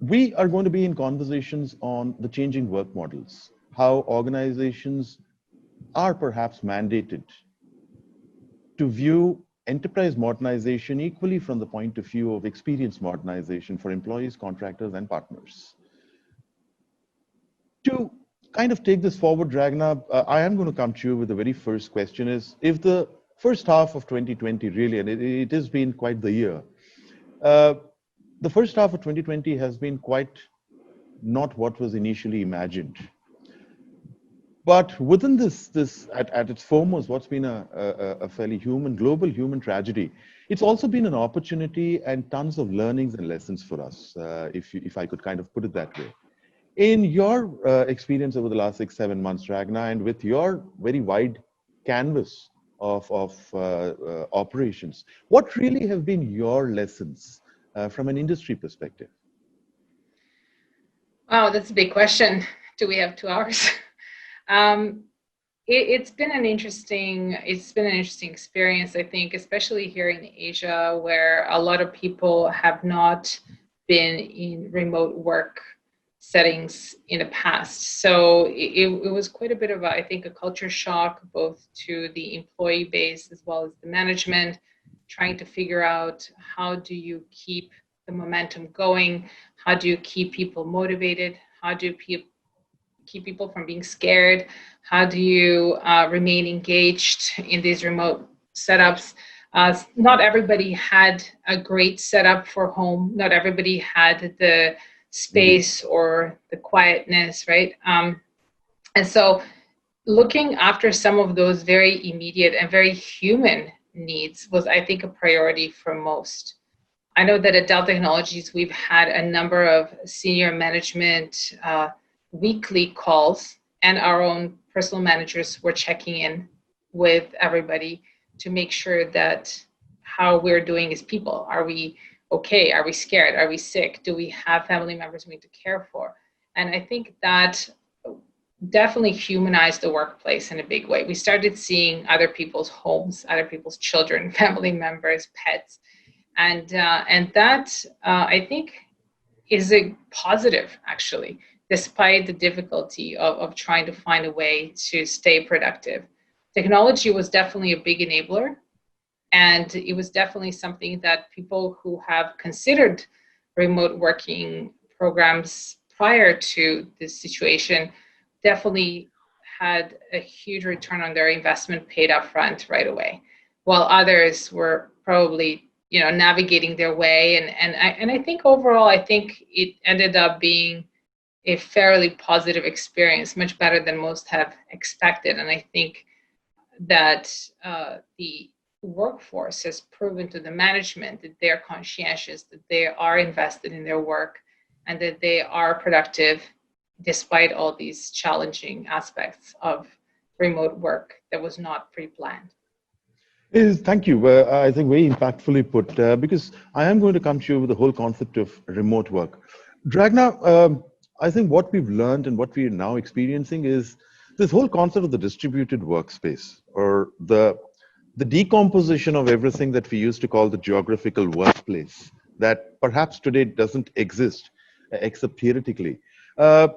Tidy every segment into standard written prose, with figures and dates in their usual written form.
We are going to be in conversations on the changing work models, how organizations are perhaps mandated to view enterprise modernization equally from the point of view of experience modernization for employees, contractors, and partners. To kind of take this forward, Ragnar, I am going to come to you with the very first question is, if the first half of 2020 really, and it has been quite the year, uh, the first half of 2020 has been quite not what was initially imagined. But within this at its foremost, what's been a fairly global human tragedy, it's also been an opportunity and tons of learnings and lessons for us, if I could kind of put it that way. In your experience over the last 6, 7 months, Ragnar, and with your very wide canvas of operations, what really have been your lessons from an industry perspective? Wow, that's a big question. Do we have 2 hours? Um, it's been an interesting experience, I think, especially here in Asia, where a lot of people have not been in remote work settings in the past. So it was quite a bit of, I think, a culture shock, both to the employee base as well as the management, trying to figure out how do you keep the momentum going, how do you keep people motivated, how do you keep people from being scared? How do you remain engaged in these remote setups? Not everybody had a great setup for home. Not everybody had the Mhm. space or the quietness, right? And so looking after some of those very immediate and very human needs was, I think, a priority for most. I know that at Dell Technologies, we've had a number of senior management weekly calls, and our own personal managers were checking in with everybody to make sure that how we're doing as people. Are we okay? Are we scared? Are we sick? Do we have family members we need to care for? And I think that definitely humanized the workplace in a big way. We started seeing other people's homes, other people's children, family members, pets, and that I think is a positive, actually, despite the difficulty of trying to find a way to stay productive. Technology was definitely a big enabler, and it was definitely something that people who have considered remote working programs prior to this situation definitely had a huge return on their investment paid upfront right away, while others were probably navigating their way. And I think overall, I think it ended up being a fairly positive experience, much better than most have expected. And I think that the workforce has proven to the management that they're conscientious, that they are invested in their work, and that they are productive despite all these challenging aspects of remote work that was not pre-planned. Thank you. I think very impactfully put, because I am going to come to you with the whole concept of remote work. Dragna, I think what we've learned and what we are now experiencing is this whole concept of the distributed workspace, or the decomposition of everything that we used to call the geographical workplace, that perhaps today doesn't exist except theoretically. Uh,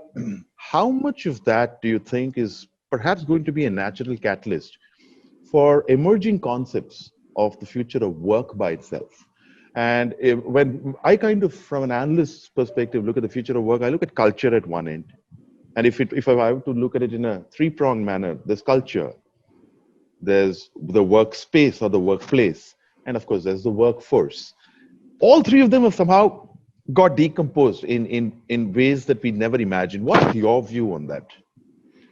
how much of that do you think is perhaps going to be a natural catalyst for emerging concepts of the future of work by itself? And when I kind of, from an analyst's perspective, look at the future of work, I look at culture at one end. And if I were to look at it in a three-pronged manner, there's culture, there's the workspace or the workplace, and of course, there's the workforce. All three of them have somehow got decomposed in ways that we never imagined. What's your view on that?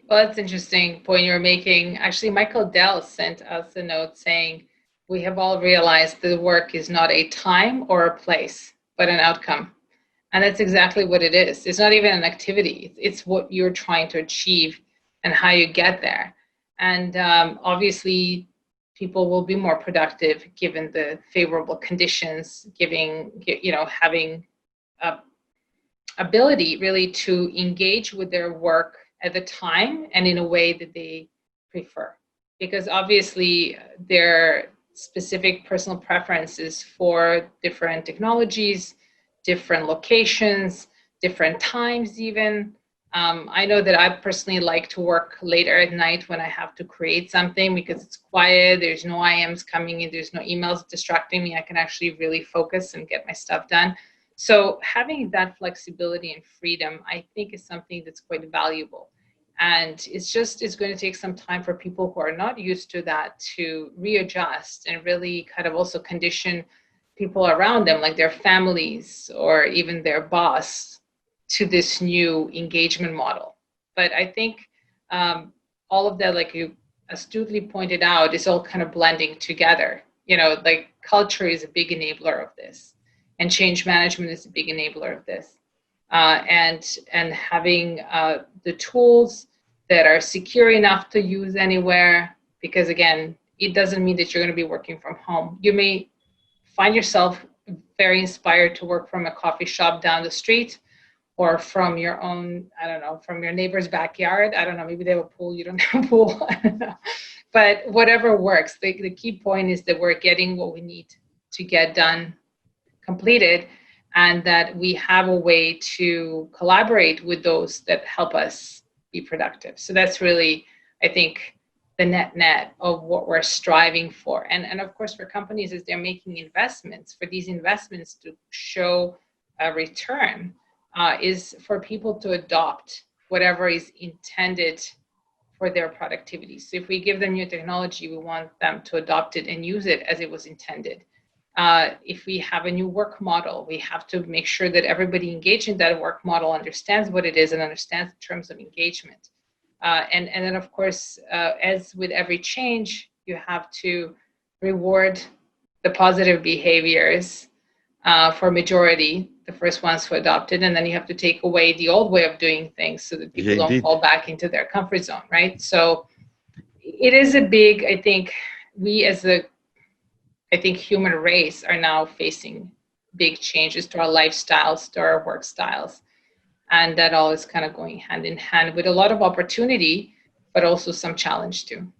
Well, that's an interesting point you're making. Actually, Michael Dell sent us a note saying, we have all realized that work is not a time or a place, but an outcome. And that's exactly what it is. It's not even an activity, it's what you're trying to achieve and how you get there. And obviously, people will be more productive given the favorable conditions, having a ability really to engage with their work at the time and in a way that they prefer. Because obviously, their specific personal preferences for different technologies, different locations, different times even. I know that I personally like to work later at night when I have to create something because it's quiet, there's no IMs coming in, there's no emails distracting me. I can actually really focus and get my stuff done. So having that flexibility and freedom, I think, is something that's quite valuable. And it's going to take some time for people who are not used to that to readjust and really kind of also condition people around them, like their families or even their boss, to this new engagement model. But I think all of that, like you astutely pointed out, is all kind of blending together. Like culture is a big enabler of this, and change management is a big enabler of this. And having the tools that are secure enough to use anywhere, because again, it doesn't mean that you're going to be working from home. You may find yourself very inspired to work from a coffee shop down the street, or from your own, I don't know, from your neighbor's backyard. I don't know, maybe they have a pool, you don't have a pool. I don't know. But whatever works. The key point is that we're getting what we need to get done, completed, and that we have a way to collaborate with those that help us be productive. So that's really, I think, the net of what we're striving for. And of course, for companies, as they're making investments, for these investments to show a return, is for people to adopt whatever is intended for their productivity. So if we give them new technology, we want them to adopt it and use it as it was intended. If we have a new work model, we have to make sure that everybody engaged in that work model understands what it is and understands the terms of engagement. And then, of course, as with every change, you have to reward the positive behaviors for majority, the first ones who adopted, and then you have to take away the old way of doing things so that people don't fall back into their comfort zone, right? So it is a big, I think, we as a, I think, human race are now facing big changes to our lifestyles, to our work styles. And that all is kind of going hand in hand with a lot of opportunity, but also some challenge too.